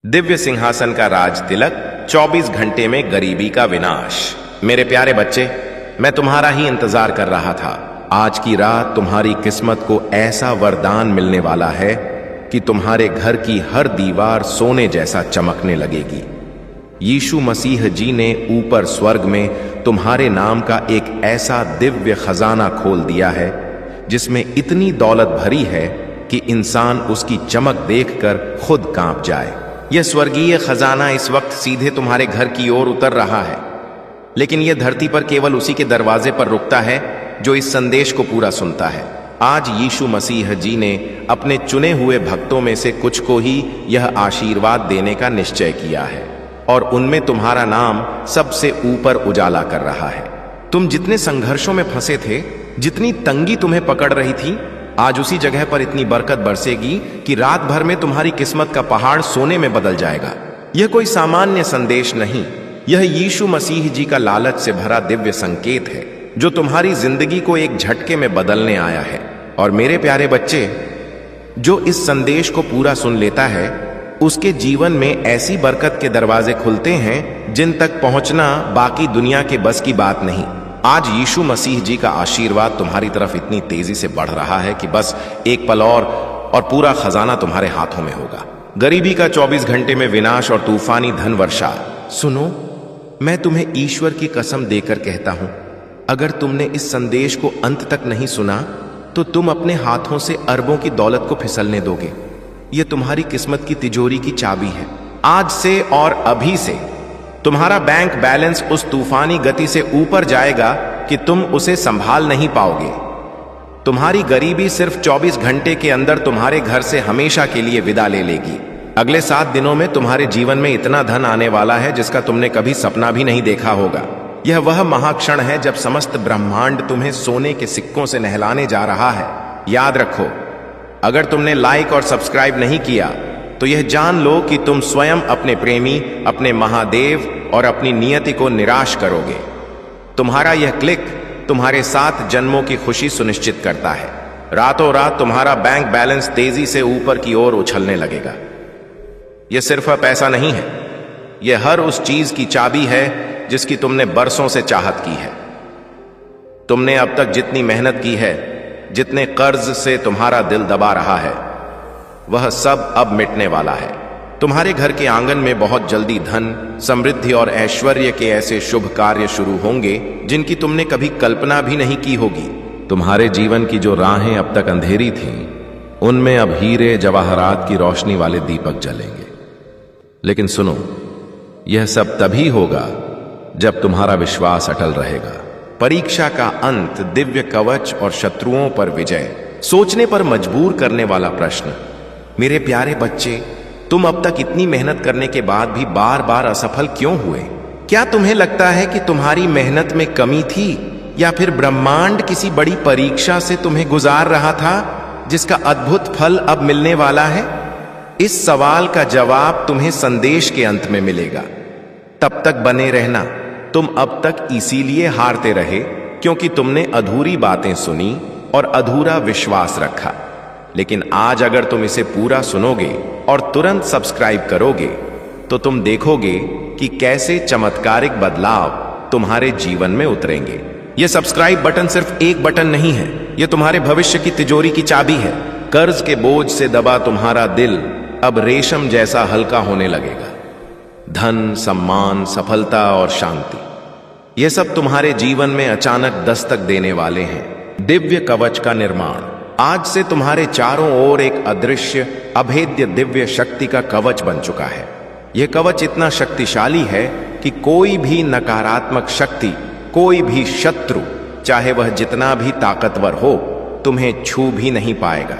दिव्य सिंहासन का राज तिलक, 24 घंटे में गरीबी का विनाश। मेरे प्यारे बच्चे, मैं तुम्हारा ही इंतजार कर रहा था। आज की रात तुम्हारी किस्मत को ऐसा वरदान मिलने वाला है कि तुम्हारे घर की हर दीवार सोने जैसा चमकने लगेगी। यीशु मसीह जी ने ऊपर स्वर्ग में तुम्हारे नाम का एक ऐसा दिव्य खजाना खोल दिया है जिसमें इतनी दौलत भरी है कि इंसान उसकी चमक देखकर खुद कांप जाए। यह स्वर्गीय खजाना इस वक्त सीधे तुम्हारे घर की ओर उतर रहा है, लेकिन यह धरती पर केवल उसी के दरवाजे पर रुकता है जो इस संदेश को पूरा सुनता है। आज यीशु मसीह जी ने अपने चुने हुए भक्तों में से कुछ को ही यह आशीर्वाद देने का निश्चय किया है और उनमें तुम्हारा नाम सबसे ऊपर उजाला कर रहा है। तुम जितने संघर्षों में फंसे थे, जितनी तंगी तुम्हें पकड़ रही थी, आज उसी जगह पर इतनी बरकत बरसेगी कि रात भर में तुम्हारी किस्मत का पहाड़ सोने में बदल जाएगा। यह कोई सामान्य संदेश नहीं, यह यीशु मसीह जी का लालच से भरा दिव्य संकेत है जो तुम्हारी जिंदगी को एक झटके में बदलने आया है। और मेरे प्यारे बच्चे, जो इस संदेश को पूरा सुन लेता है उसके जीवन में ऐसी बरकत के दरवाजे खुलते हैं जिन तक पहुंचना बाकी दुनिया के बस की बात नहीं। आज यीशु मसीह जी का आशीर्वाद तुम्हारी तरफ इतनी तेजी से बढ़ रहा है कि बस एक पल और पूरा खजाना तुम्हारे हाथों में होगा। गरीबी का 24 घंटे में विनाश और तूफानी धन वर्षा। सुनो, मैं तुम्हें ईश्वर की कसम देकर कहता हूं, अगर तुमने इस संदेश को अंत तक नहीं सुना तो तुम अपने हाथों से अरबों की दौलत को फिसलने दोगे। यह तुम्हारी किस्मत की तिजोरी की चाबी है। आज से और अभी से तुम्हारा बैंक बैलेंस उस तूफानी गति से ऊपर जाएगा कि तुम उसे संभाल नहीं पाओगे। तुम्हारी गरीबी सिर्फ 24 घंटे के अंदर तुम्हारे घर से हमेशा के लिए विदा ले लेगी। अगले 7 दिनों में तुम्हारे जीवन में इतना धन आने वाला है जिसका तुमने कभी सपना भी नहीं देखा होगा। यह वह महाक्षण है जब समस्त ब्रह्मांड तुम्हें सोने के सिक्कों से नहलाने जा रहा है। याद रखो, अगर तुमने लाइक और सब्सक्राइब नहीं किया तो यह जान लो कि तुम स्वयं अपने प्रेमी, अपने महादेव और अपनी नियति को निराश करोगे। तुम्हारा यह क्लिक तुम्हारे 7 जन्मों की खुशी सुनिश्चित करता है। रातों रात तुम्हारा बैंक बैलेंस तेजी से ऊपर की ओर उछलने लगेगा। यह सिर्फ पैसा नहीं है, यह हर उस चीज की चाबी है जिसकी तुमने बरसों से चाहत की है। तुमने अब तक जितनी मेहनत की है, जितने कर्ज से तुम्हारा दिल दबा रहा है, वह सब अब मिटने वाला है। तुम्हारे घर के आंगन में बहुत जल्दी धन, समृद्धि और ऐश्वर्य के ऐसे शुभ कार्य शुरू होंगे जिनकी तुमने कभी कल्पना भी नहीं की होगी। तुम्हारे जीवन की जो राहें अब तक अंधेरी थीं, उनमें अब हीरे जवाहरात की रोशनी वाले दीपक जलेंगे। लेकिन सुनो, यह सब तभी होगा जब तुम्हारा विश्वास अटल रहेगा। परीक्षा का अंत, दिव्य कवच और शत्रुओं पर विजय। सोचने पर मजबूर करने वाला प्रश्न। मेरे प्यारे बच्चे, तुम अब तक इतनी मेहनत करने के बाद भी बार बार असफल क्यों हुए? क्या तुम्हें लगता है कि तुम्हारी मेहनत में कमी थी, या फिर ब्रह्मांड किसी बड़ी परीक्षा से तुम्हें गुजार रहा था जिसका अद्भुत फल अब मिलने वाला है? इस सवाल का जवाब तुम्हें संदेश के अंत में मिलेगा। तब तक बने रहना। तुम अब तक इसीलिए हारते रहे क्योंकि तुमने अधूरी बातें सुनी और अधूरा विश्वास रखा। लेकिन आज अगर तुम इसे पूरा सुनोगे और तुरंत सब्सक्राइब करोगे तो तुम देखोगे कि कैसे चमत्कारिक बदलाव तुम्हारे जीवन में उतरेंगे। यह सब्सक्राइब बटन सिर्फ एक बटन नहीं है, यह तुम्हारे भविष्य की तिजोरी की चाबी है। कर्ज के बोझ से दबा तुम्हारा दिल अब रेशम जैसा हल्का होने लगेगा। धन, सम्मान, सफलता और शांति, यह सब तुम्हारे जीवन में अचानक दस्तक देने वाले हैं। दिव्य कवच का निर्माण आज से तुम्हारे चारों ओर एक अदृश्य, अभेद्य दिव्य शक्ति का कवच बन चुका है। यह कवच इतना शक्तिशाली है कि कोई भी नकारात्मक शक्ति, कोई भी शत्रु, चाहे वह जितना भी ताकतवर हो, तुम्हें छू भी नहीं पाएगा।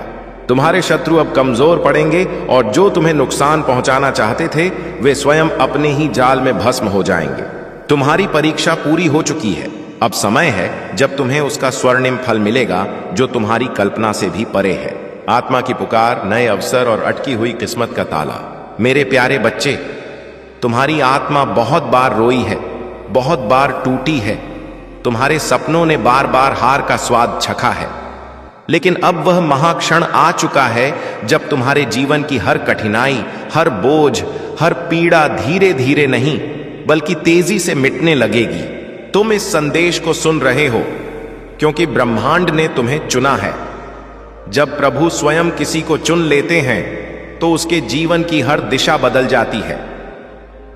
तुम्हारे शत्रु अब कमजोर पड़ेंगे और जो तुम्हें नुकसान पहुंचाना चाहते थे वे स्वयं अपने ही जाल में भस्म हो जाएंगे। तुम्हारी परीक्षा पूरी हो चुकी है। अब समय है जब तुम्हें उसका स्वर्णिम फल मिलेगा जो तुम्हारी कल्पना से भी परे है। आत्मा की पुकार, नए अवसर और अटकी हुई किस्मत का ताला। मेरे प्यारे बच्चे, तुम्हारी आत्मा बहुत बार रोई है, बहुत बार टूटी है। तुम्हारे सपनों ने बार बार हार का स्वाद चखा है। लेकिन अब वह महाक्षण आ चुका है जब तुम्हारे जीवन की हर कठिनाई, हर बोझ, हर पीड़ा धीरे धीरे नहीं बल्कि तेजी से मिटने लगेगी। तुम इस संदेश को सुन रहे हो क्योंकि ब्रह्मांड ने तुम्हें चुना है। जब प्रभु स्वयं किसी को चुन लेते हैं तो उसके जीवन की हर दिशा बदल जाती है।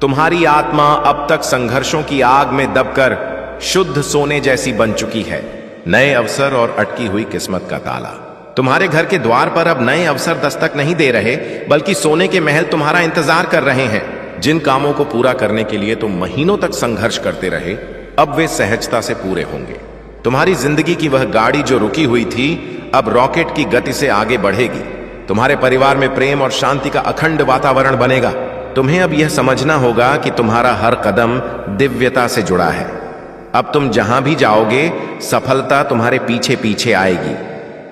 तुम्हारी आत्मा अब तक संघर्षों की आग में दबकर शुद्ध सोने जैसी बन चुकी है। नए अवसर और अटकी हुई किस्मत का ताला। तुम्हारे घर के द्वार पर अब नए अवसर दस्तक नहीं दे रहे बल्कि सोने के महल तुम्हारा इंतजार कर रहे हैं। जिन कामों को पूरा करने के लिए तुम महीनों तक संघर्ष करते रहे, अब वे सहजता से पूरे होंगे। तुम्हारी जिंदगी की वह गाड़ी जो रुकी हुई थी अब रॉकेट की गति से आगे बढ़ेगी। तुम्हारे परिवार में प्रेम और शांति का अखंड वातावरण बनेगा। तुम्हें अब यह समझना होगा कि तुम्हारा हर कदम दिव्यता से जुड़ा है। अब तुम जहां भी जाओगे सफलता तुम्हारे पीछे पीछे आएगी।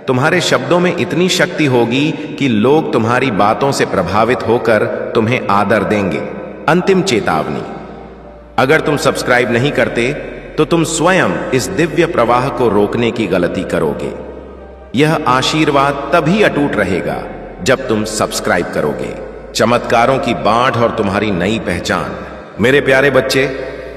तुम्हारे शब्दों में इतनी शक्ति होगी कि लोग तुम्हारी बातों से प्रभावित होकर तुम्हें आदर देंगे। अंतिम चेतावनी, अगर तुम सब्सक्राइब नहीं करते तो तुम स्वयं इस दिव्य प्रवाह को रोकने की गलती करोगे। यह आशीर्वाद तभी अटूट रहेगा जब तुम सब्सक्राइब करोगे। चमत्कारों की बाढ़ और तुम्हारी नई पहचान। मेरे प्यारे बच्चे,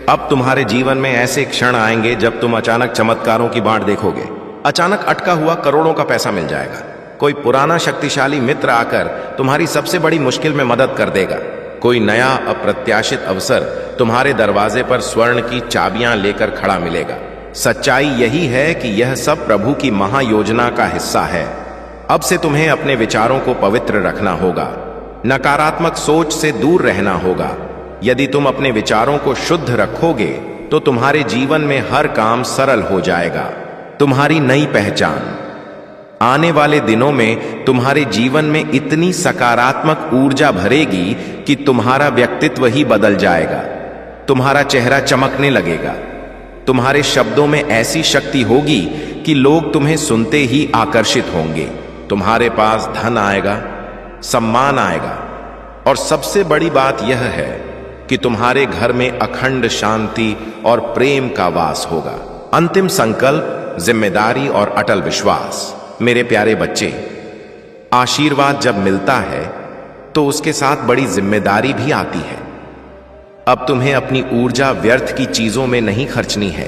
अब तुम्हारे जीवन में ऐसे क्षण आएंगे जब तुम अचानक चमत्कारों की बाढ़ देखोगे। अचानक अटका हुआ करोड़ों का पैसा मिल जाएगा। कोई पुराना शक्तिशाली मित्र आकर तुम्हारी सबसे बड़ी मुश्किल में मदद कर देगा। कोई नया अप्रत्याशित अवसर तुम्हारे दरवाजे पर स्वर्ण की चाबियां लेकर खड़ा मिलेगा। सच्चाई यही है कि यह सब प्रभु की महायोजना का हिस्सा है। अब से तुम्हें अपने विचारों को पवित्र रखना होगा, नकारात्मक सोच से दूर रहना होगा। यदि तुम अपने विचारों को शुद्ध रखोगे तो तुम्हारे जीवन में हर काम सरल हो जाएगा। तुम्हारी नई पहचान। आने वाले दिनों में तुम्हारे जीवन में इतनी सकारात्मक ऊर्जा भरेगी कि तुम्हारा व्यक्तित्व ही बदल जाएगा। तुम्हारा चेहरा चमकने लगेगा। तुम्हारे शब्दों में ऐसी शक्ति होगी कि लोग तुम्हें सुनते ही आकर्षित होंगे। तुम्हारे पास धन आएगा, सम्मान आएगा और सबसे बड़ी बात यह है कि तुम्हारे घर में अखंड शांति और प्रेम का वास होगा। अंतिम संकल्प, जिम्मेदारी और अटल विश्वास। मेरे प्यारे बच्चे, आशीर्वाद जब मिलता है तो उसके साथ बड़ी जिम्मेदारी भी आती है। अब तुम्हें अपनी ऊर्जा व्यर्थ की चीजों में नहीं खर्चनी है।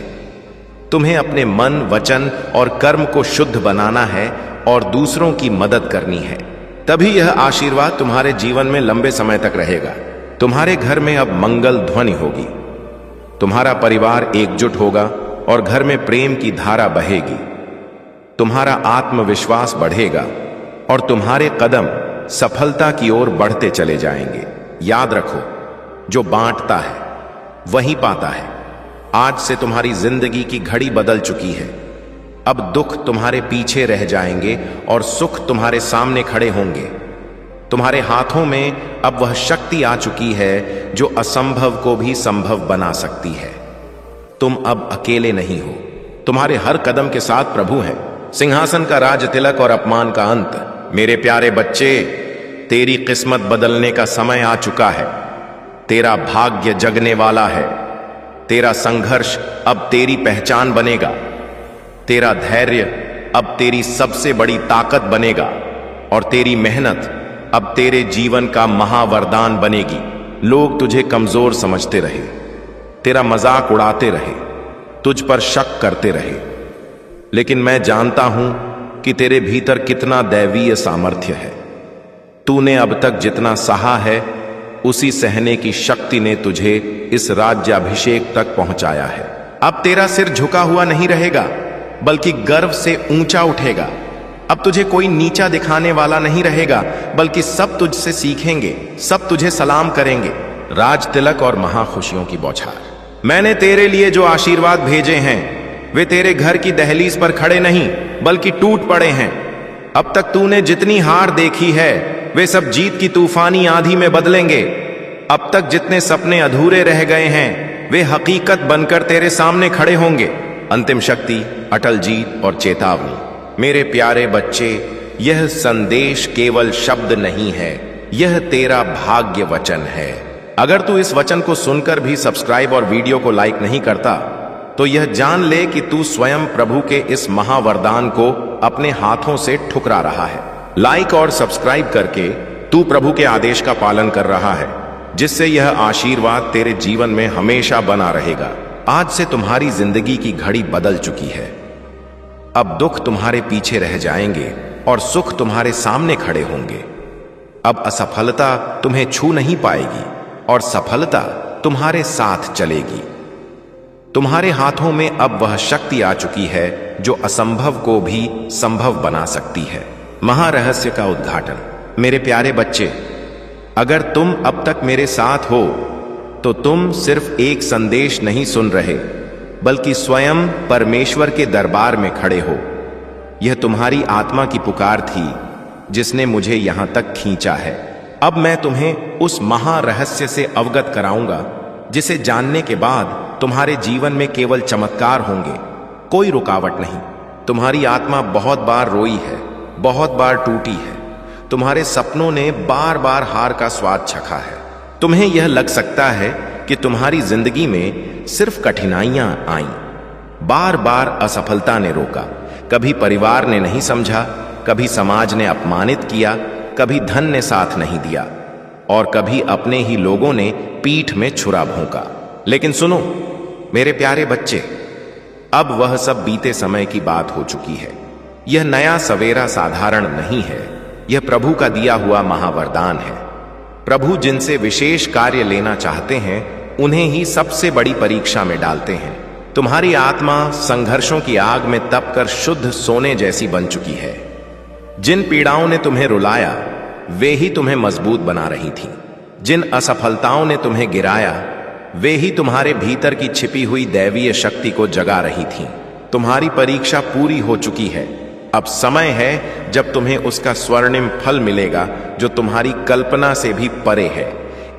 तुम्हें अपने मन, वचन और कर्म को शुद्ध बनाना है और दूसरों की मदद करनी है। तभी यह आशीर्वाद तुम्हारे जीवन में लंबे समय तक रहेगा। तुम्हारे घर में अब मंगल ध्वनि होगी। तुम्हारा परिवार एकजुट होगा और घर में प्रेम की धारा बहेगी। तुम्हारा आत्मविश्वास बढ़ेगा और तुम्हारे कदम सफलता की ओर बढ़ते चले जाएंगे। याद रखो, जो बांटता है वही पाता है। आज से तुम्हारी जिंदगी की घड़ी बदल चुकी है। अब दुख तुम्हारे पीछे रह जाएंगे और सुख तुम्हारे सामने खड़े होंगे। तुम्हारे हाथों में अब वह शक्ति आ चुकी है जो असंभव को भी संभव बना सकती है। तुम अब अकेले नहीं हो। तुम्हारे हर कदम के साथ प्रभु है। सिंहासन का राज तिलक और अपमान का अंत। मेरे प्यारे बच्चे, तेरी किस्मत बदलने का समय आ चुका है। तेरा भाग्य जगने वाला है। तेरा संघर्ष अब तेरी पहचान बनेगा। तेरा धैर्य अब तेरी सबसे बड़ी ताकत बनेगा और तेरी मेहनत अब तेरे जीवन का महावरदान बनेगी। लोग तुझे कमजोर समझते रहे, तेरा मजाक उड़ाते रहे, तुझ पर शक करते रहे, लेकिन मैं जानता हूं कि तेरे भीतर कितना दैवीय सामर्थ्य है। तूने अब तक जितना सहा है उसी सहने की शक्ति ने तुझे इस राज्याभिषेक तक पहुंचाया है। अब तेरा सिर झुका हुआ नहीं रहेगा बल्कि गर्व से ऊंचा उठेगा। अब तुझे कोई नीचा दिखाने वाला नहीं रहेगा बल्कि सब तुझसे सीखेंगे, सब तुझे सलाम करेंगे। राज तिलक और महाखुशियों की बौछार। मैंने तेरे लिए जो आशीर्वाद भेजे हैं वे तेरे घर की दहलीज पर खड़े नहीं बल्कि टूट पड़े हैं। अब तक तूने जितनी हार देखी है वे सब जीत की तूफानी आंधी में बदलेंगे। अब तक जितने सपने अधूरे रह गए हैं वे हकीकत बनकर तेरे सामने खड़े होंगे। अंतिम शक्ति, अटल जीत और चेतावनी। मेरे प्यारे बच्चे, यह संदेश केवल शब्द नहीं है, यह तेरा भाग्य वचन है। अगर तू इस वचन को सुनकर भी सब्सक्राइब और वीडियो को लाइक नहीं करता तो यह जान ले कि तू स्वयं प्रभु के इस महावरदान को अपने हाथों से ठुकरा रहा है। लाइक और सब्सक्राइब करके तू प्रभु के आदेश का पालन कर रहा है, जिससे यह आशीर्वाद तेरे जीवन में हमेशा बना रहेगा। आज से तुम्हारी जिंदगी की घड़ी बदल चुकी है। अब दुख तुम्हारे पीछे रह जाएंगे और सुख तुम्हारे सामने खड़े होंगे। अब असफलता तुम्हें छू नहीं पाएगी और सफलता तुम्हारे साथ चलेगी। तुम्हारे हाथों में अब वह शक्ति आ चुकी है जो असंभव को भी संभव बना सकती है। महारहस्य का उद्घाटन। मेरे प्यारे बच्चे, अगर तुम अब तक मेरे साथ हो तो तुम सिर्फ एक संदेश नहीं सुन रहे, बल्कि स्वयं परमेश्वर के दरबार में खड़े हो। यह तुम्हारी आत्मा की पुकार थी जिसने मुझे यहां तक खींचा है। अब मैं तुम्हें उस महारहस्य से अवगत कराऊंगा जिसे जानने के बाद तुम्हारे जीवन में केवल चमत्कार होंगे, कोई रुकावट नहीं। तुम्हारी आत्मा बहुत बार रोई है, बहुत बार टूटी है। तुम्हारे सपनों ने बार बार हार का स्वाद चखा है। तुम्हें यह लग सकता है कि तुम्हारी जिंदगी में सिर्फ कठिनाइयां आईं, बार बार असफलता ने रोका। कभी परिवार ने नहीं समझा, कभी समाज ने अपमानित किया, कभी धन ने साथ नहीं दिया और कभी अपने ही लोगों ने पीठ में छुरा भोंका। लेकिन सुनो मेरे प्यारे बच्चे, अब वह सब बीते समय की बात हो चुकी है। यह नया सवेरा साधारण नहीं है, यह प्रभु का दिया हुआ महावरदान है। प्रभु जिनसे विशेष कार्य लेना चाहते हैं उन्हें ही सबसे बड़ी परीक्षा में डालते हैं। तुम्हारी आत्मा संघर्षों की आग में तपकर शुद्ध सोने जैसी बन चुकी है। जिन पीड़ाओं ने तुम्हें रुलाया वे ही तुम्हें मजबूत बना रही थीं। जिन असफलताओं ने तुम्हें गिराया वे ही तुम्हारे भीतर की छिपी हुई दैवीय शक्ति को जगा रही थीं। तुम्हारी परीक्षा पूरी हो चुकी है। अब समय है जब तुम्हें उसका स्वर्णिम फल मिलेगा जो तुम्हारी कल्पना से भी परे है।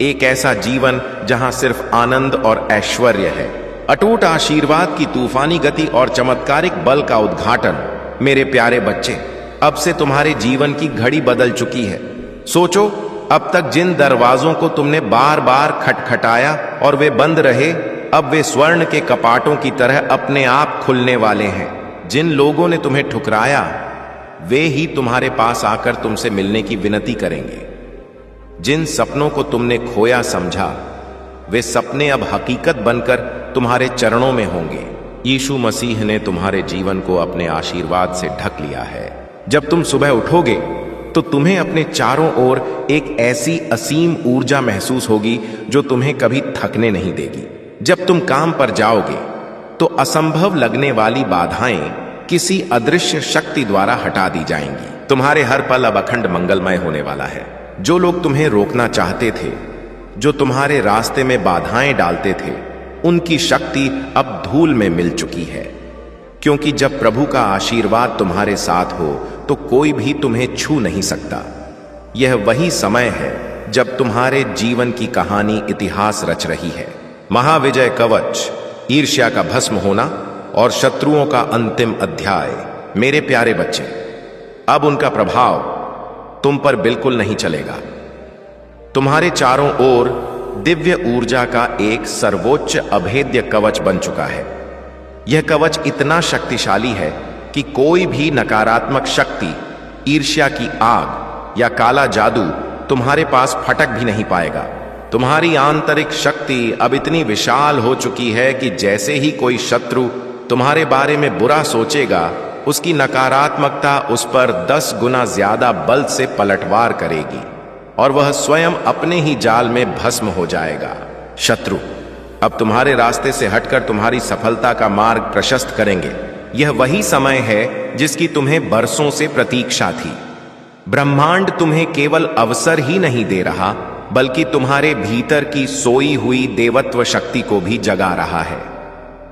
एक ऐसा जीवन जहां सिर्फ आनंद और ऐश्वर्य है, अटूट आशीर्वाद की तूफानी गति और चमत्कारिक बल का उद्घाटन। मेरे प्यारे बच्चे, अब से तुम्हारे जीवन की घड़ी बदल चुकी है। सोचो, अब तक जिन दरवाजों को तुमने बार बार खटखटाया और वे बंद रहे, अब वे स्वर्ण के कपाटों की तरह अपने आप खुलने वाले हैं। जिन लोगों ने तुम्हें ठुकराया वे ही तुम्हारे पास आकर तुमसे मिलने की विनती करेंगे। जिन सपनों को तुमने खोया समझा वे सपने अब हकीकत बनकर तुम्हारे चरणों में होंगे। यीशु मसीह ने तुम्हारे जीवन को अपने आशीर्वाद से ढक लिया है। जब तुम सुबह उठोगे तो तुम्हें अपने चारों ओर एक ऐसी असीम ऊर्जा महसूस होगी जो तुम्हें कभी थकने नहीं देगी। जब तुम काम पर जाओगे तो असंभव लगने वाली बाधाएं किसी अदृश्य शक्ति द्वारा हटा दी जाएंगी। तुम्हारे हर पल अब अखंड मंगलमय होने वाला है। जो लोग तुम्हें रोकना चाहते थे, जो तुम्हारे रास्ते में बाधाएं डालते थे, उनकी शक्ति अब धूल में मिल चुकी है। क्योंकि जब प्रभु का आशीर्वाद तुम्हारे साथ हो तो कोई भी तुम्हें छू नहीं सकता। यह वही समय है जब तुम्हारे जीवन की कहानी इतिहास रच रही है। महाविजय कवच, ईर्ष्या का भस्म होना और शत्रुओं का अंतिम अध्याय। मेरे प्यारे बच्चे, अब उनका प्रभाव तुम पर बिल्कुल नहीं चलेगा। तुम्हारे चारों ओर दिव्य ऊर्जा का एक सर्वोच्च अभेद्य कवच बन चुका है। यह कवच इतना शक्तिशाली है कि कोई भी नकारात्मक शक्ति, ईर्ष्या की आग या काला जादू तुम्हारे पास फटक भी नहीं पाएगा। तुम्हारी आंतरिक शक्ति अब इतनी विशाल हो चुकी है कि जैसे ही कोई शत्रु तुम्हारे बारे में बुरा सोचेगा, उसकी नकारात्मकता उस पर 10 गुना ज्यादा बल से पलटवार करेगी और वह स्वयं अपने ही जाल में भस्म हो जाएगा। शत्रु अब तुम्हारे रास्ते से हटकर तुम्हारी सफलता का मार्ग प्रशस्त करेंगे। यह वही समय है जिसकी तुम्हें बरसों से प्रतीक्षा थी। ब्रह्मांड तुम्हें केवल अवसर ही नहीं दे रहा, बल्कि तुम्हारे भीतर की सोई हुई देवत्व शक्ति को भी जगा रहा है।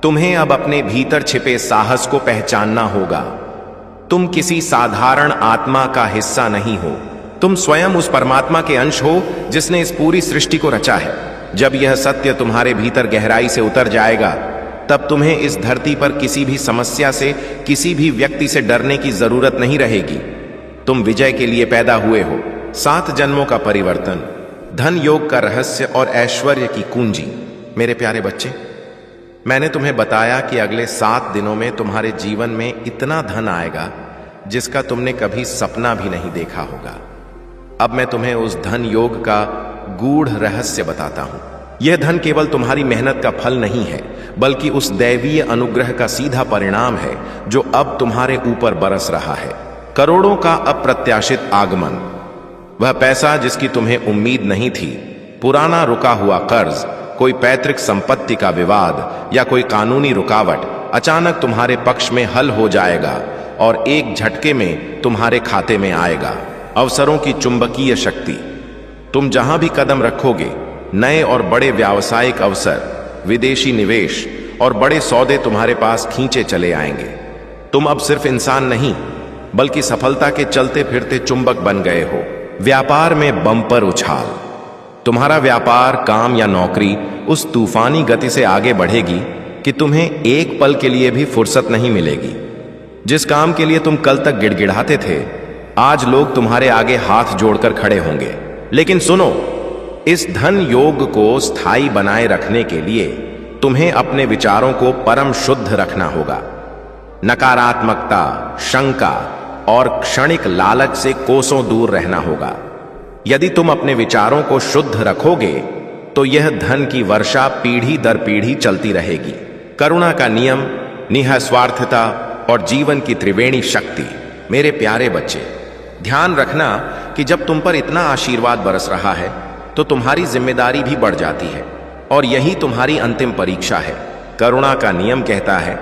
तुम्हें अब अपने भीतर छिपे साहस को पहचानना होगा। तुम किसी साधारण आत्मा का हिस्सा नहीं हो, तुम स्वयं उस परमात्मा के अंश हो जिसने इस पूरी सृष्टि को रचा है। जब यह सत्य तुम्हारे भीतर गहराई से उतर जाएगा, तब तुम्हें इस धरती पर किसी भी समस्या से, किसी भी व्यक्ति से डरने की जरूरत नहीं रहेगी। तुम विजय के लिए पैदा हुए हो। 7 जन्मों का परिवर्तन, धन योग का रहस्य और ऐश्वर्य की कुंजी। मेरे प्यारे बच्चे, मैंने तुम्हें बताया कि अगले 7 दिनों में तुम्हारे जीवन में इतना धन आएगा जिसका तुमने कभी सपना भी नहीं देखा होगा। अब मैं तुम्हें उस धन योग का गूढ़ रहस्य बताता हूं। यह धन केवल तुम्हारी मेहनत का फल नहीं है, बल्कि उस दैवीय अनुग्रह का सीधा परिणाम है जो अब तुम्हारे ऊपर बरस रहा है। करोड़ों का अप्रत्याशित आगमन, वह पैसा जिसकी तुम्हें उम्मीद नहीं थी, पुराना रुका हुआ कर्ज, कोई पैतृक संपत्ति का विवाद या कोई कानूनी रुकावट अचानक तुम्हारे पक्ष में हल हो जाएगा और एक झटके में तुम्हारे खाते में आएगा। अवसरों की चुंबकीय शक्ति, तुम जहां भी कदम रखोगे नए और बड़े व्यावसायिक अवसर, विदेशी निवेश और बड़े सौदे तुम्हारे पास खींचे चले आएंगे। तुम अब सिर्फ इंसान नहीं, बल्कि सफलता के चलते फिरते चुंबक बन गए हो। व्यापार में बम्पर उछाल, तुम्हारा व्यापार, काम या नौकरी उस तूफानी गति से आगे बढ़ेगी कि तुम्हें एक पल के लिए भी फुर्सत नहीं मिलेगी। जिस काम के लिए तुम कल तक गिड़गिड़ाते थे, आज लोग तुम्हारे आगे हाथ जोड़कर खड़े होंगे। लेकिन सुनो, इस धन योग को स्थायी बनाए रखने के लिए तुम्हें अपने विचारों को परम शुद्ध रखना होगा। नकारात्मकता, शंका और क्षणिक लालच से कोसों दूर रहना होगा। यदि तुम अपने विचारों को शुद्ध रखोगे तो यह धन की वर्षा पीढ़ी दर पीढ़ी चलती रहेगी। करुणा का नियम, निःस्वार्थता और जीवन की त्रिवेणी शक्ति। मेरे प्यारे बच्चे, ध्यान रखना कि जब तुम पर इतना आशीर्वाद बरस रहा है तो तुम्हारी जिम्मेदारी भी बढ़ जाती है, और यही तुम्हारी अंतिम परीक्षा है। करुणा का नियम कहता है,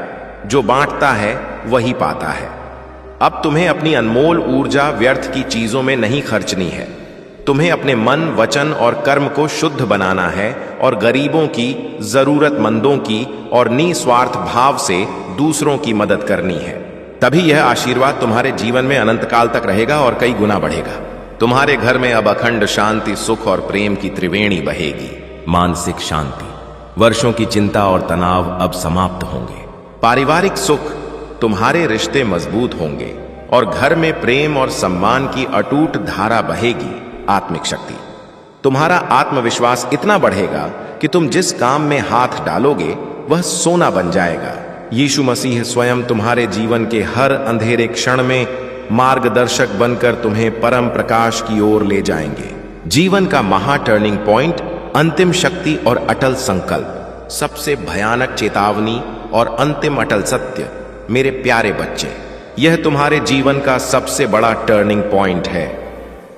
जो बांटता है वही पाता है। अब तुम्हें अपनी अनमोल ऊर्जा व्यर्थ की चीजों में नहीं खर्चनी है। तुम्हें अपने मन, वचन और कर्म को शुद्ध बनाना है और गरीबों की, जरूरतमंदों की और निस्वार्थ भाव से दूसरों की मदद करनी है। तभी यह आशीर्वाद तुम्हारे जीवन में अनंत काल तक रहेगा और कई गुना बढ़ेगा। तुम्हारे घर में अब अखंड शांति, सुख और प्रेम की त्रिवेणी बहेगी। मानसिक शांति, वर्षों की चिंता और तनाव अब समाप्त होंगे। पारिवारिक सुख, तुम्हारे रिश्ते मजबूत होंगे और घर में प्रेम और सम्मान की अटूट धारा बहेगी। आत्मिक शक्ति, तुम्हारा आत्मविश्वास इतना बढ़ेगा कि तुम जिस काम में हाथ डालोगे वह सोना बन जाएगा। यीशु मसीह स्वयं तुम्हारे जीवन के हर अंधेरे क्षण में मार्गदर्शक बनकर तुम्हें परम प्रकाश की ओर ले जाएंगे। जीवन का महा टर्निंग पॉइंट, अंतिम शक्ति और अटल संकल्प, सबसे भयानक चेतावनी और अंतिम अटल सत्य। मेरे प्यारे बच्चे, यह तुम्हारे जीवन का सबसे बड़ा टर्निंग पॉइंट है।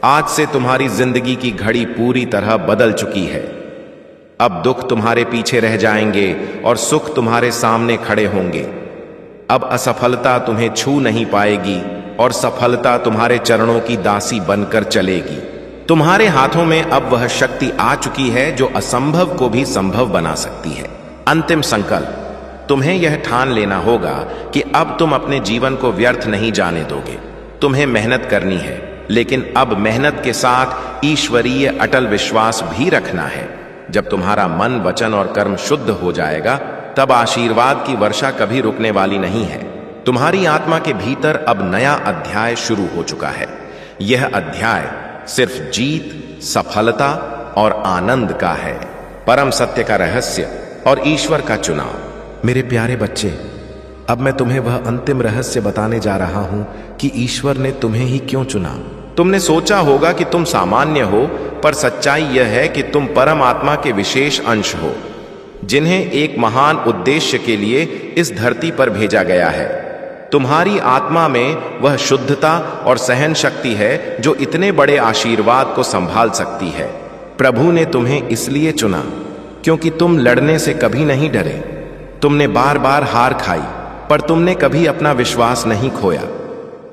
आज से तुम्हारी जिंदगी की घड़ी पूरी तरह बदल चुकी है। अब दुख तुम्हारे पीछे रह जाएंगे और सुख तुम्हारे सामने खड़े होंगे। अब असफलता तुम्हें छू नहीं पाएगी और सफलता तुम्हारे चरणों की दासी बनकर चलेगी। तुम्हारे हाथों में अब वह शक्ति आ चुकी है जो असंभव को भी संभव बना सकती है। अंतिम संकल्प, तुम्हें यह ठान लेना होगा कि अब तुम अपने जीवन को व्यर्थ नहीं जाने दोगे। तुम्हें मेहनत करनी है, लेकिन अब मेहनत के साथ ईश्वरीय अटल विश्वास भी रखना है। जब तुम्हारा मन, वचन और कर्म शुद्ध हो जाएगा, तब आशीर्वाद की वर्षा कभी रुकने वाली नहीं है। तुम्हारी आत्मा के भीतर अब नया अध्याय शुरू हो चुका है। यह अध्याय सिर्फ जीत, सफलता और आनंद का है, परम सत्य का रहस्य और ईश्वर का चुनाव। मेरे प्यारे बच्चे, अब मैं तुम्हें वह अंतिम रहस्य बताने जा रहा हूं कि ईश्वर ने तुम्हें ही क्यों चुना। तुमने सोचा होगा कि तुम सामान्य हो, पर सच्चाई यह है कि तुम परम आत्मा के विशेष अंश हो, जिन्हें एक महान उद्देश्य के लिए इस धरती पर भेजा गया है। तुम्हारी आत्मा में वह शुद्धता और सहन शक्ति है जो इतने बड़े आशीर्वाद को संभाल सकती है। प्रभु ने तुम्हें इसलिए चुना क्योंकि तुम लड़ने से कभी नहीं डरे। तुमने बार बार हार खाई, पर तुमने कभी अपना विश्वास नहीं खोया।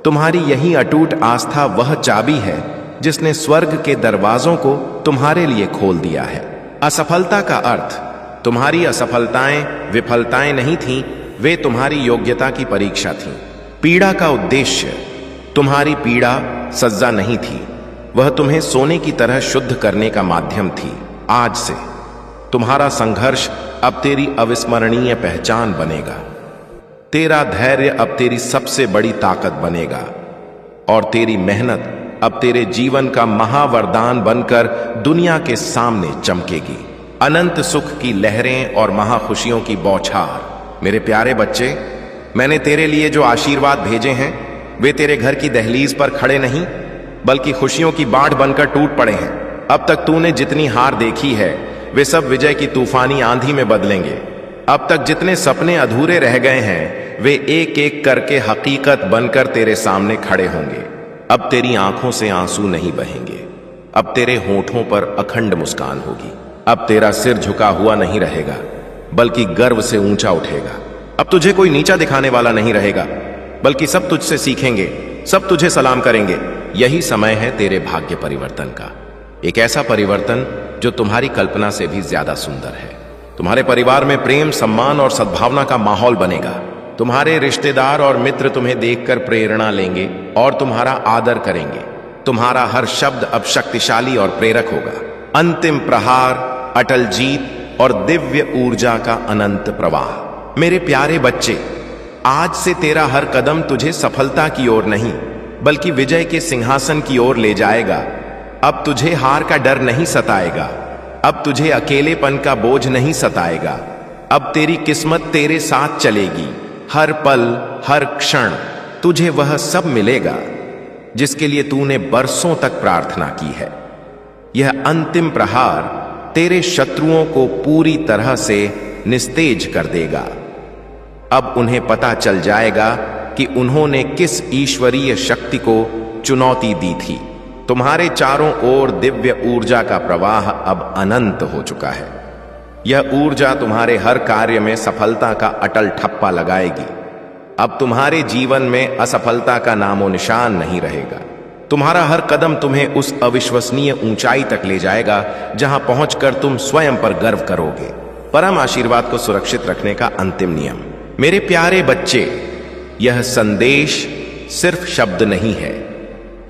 तुम्हारी यही अटूट आस्था वह चाबी है जिसने स्वर्ग के दरवाजों को तुम्हारे लिए खोल दिया है। असफलता का अर्थ, तुम्हारी असफलताएं विफलताएं नहीं थीं, वे तुम्हारी योग्यता की परीक्षा थीं। पीड़ा का उद्देश्य, तुम्हारी पीड़ा सज्जा नहीं थी, वह तुम्हें सोने की तरह शुद्ध करने का माध्यम थी। आज से तुम्हारा संघर्ष अब तेरी अविस्मरणीय पहचान बनेगा। तेरा धैर्य अब तेरी सबसे बड़ी ताकत बनेगा और तेरी मेहनत अब तेरे जीवन का महावरदान बनकर दुनिया के सामने चमकेगी। अनंत सुख की लहरें और महाखुशियों की बौछार। मेरे प्यारे बच्चे, मैंने तेरे लिए जो आशीर्वाद भेजे हैं वे तेरे घर की दहलीज पर खड़े नहीं बल्कि खुशियों की बाढ़ बनकर टूट पड़े हैं। अब तक तूने जितनी हार देखी है वे सब विजय की तूफानी आंधी में बदलेंगे। अब तक जितने सपने अधूरे रह गए हैं वे एक एक करके हकीकत बनकर तेरे सामने खड़े होंगे। अब तेरी आंखों से आंसू नहीं बहेंगे, अब तेरे होठों पर अखंड मुस्कान होगी। अब तेरा सिर झुका हुआ नहीं रहेगा बल्कि गर्व से ऊंचा उठेगा। अब तुझे कोई नीचा दिखाने वाला नहीं रहेगा बल्कि सब तुझसे सीखेंगे, सब तुझे सलाम करेंगे। यही समय है तेरे भाग्य परिवर्तन का, एक ऐसा परिवर्तन जो तुम्हारी कल्पना से भी ज्यादा सुंदर है। तुम्हारे परिवार में प्रेम, सम्मान और सद्भावना का माहौल बनेगा। तुम्हारे रिश्तेदार और मित्र तुम्हें देखकर प्रेरणा लेंगे और तुम्हारा आदर करेंगे। तुम्हारा हर शब्द अब शक्तिशाली और प्रेरक होगा। अंतिम प्रहार, अटल जीत और दिव्य ऊर्जा का अनंत प्रवाह। मेरे प्यारे बच्चे, आज से तेरा हर कदम तुझे सफलता की ओर नहीं बल्कि विजय के सिंहासन की ओर ले जाएगा। अब तुझे हार का डर नहीं सताएगा, अब तुझे अकेलेपन का बोझ नहीं सताएगा। अब तेरी किस्मत तेरे साथ चलेगी। हर पल, हर क्षण तुझे वह सब मिलेगा जिसके लिए तूने बरसों तक प्रार्थना की है। यह अंतिम प्रहार तेरे शत्रुओं को पूरी तरह से निस्तेज कर देगा। अब उन्हें पता चल जाएगा कि उन्होंने किस ईश्वरीय शक्ति को चुनौती दी थी। तुम्हारे चारों ओर दिव्य ऊर्जा का प्रवाह अब अनंत हो चुका है। यह ऊर्जा तुम्हारे हर कार्य में सफलता का अटल ठप्पा लगाएगी। अब तुम्हारे जीवन में असफलता का नामो निशान नहीं रहेगा। तुम्हारा हर कदम तुम्हें उस अविश्वसनीय ऊंचाई तक ले जाएगा जहां पहुंचकर तुम स्वयं पर गर्व करोगे। परम आशीर्वाद को सुरक्षित रखने का अंतिम नियम। मेरे प्यारे बच्चे, यह संदेश सिर्फ शब्द नहीं है,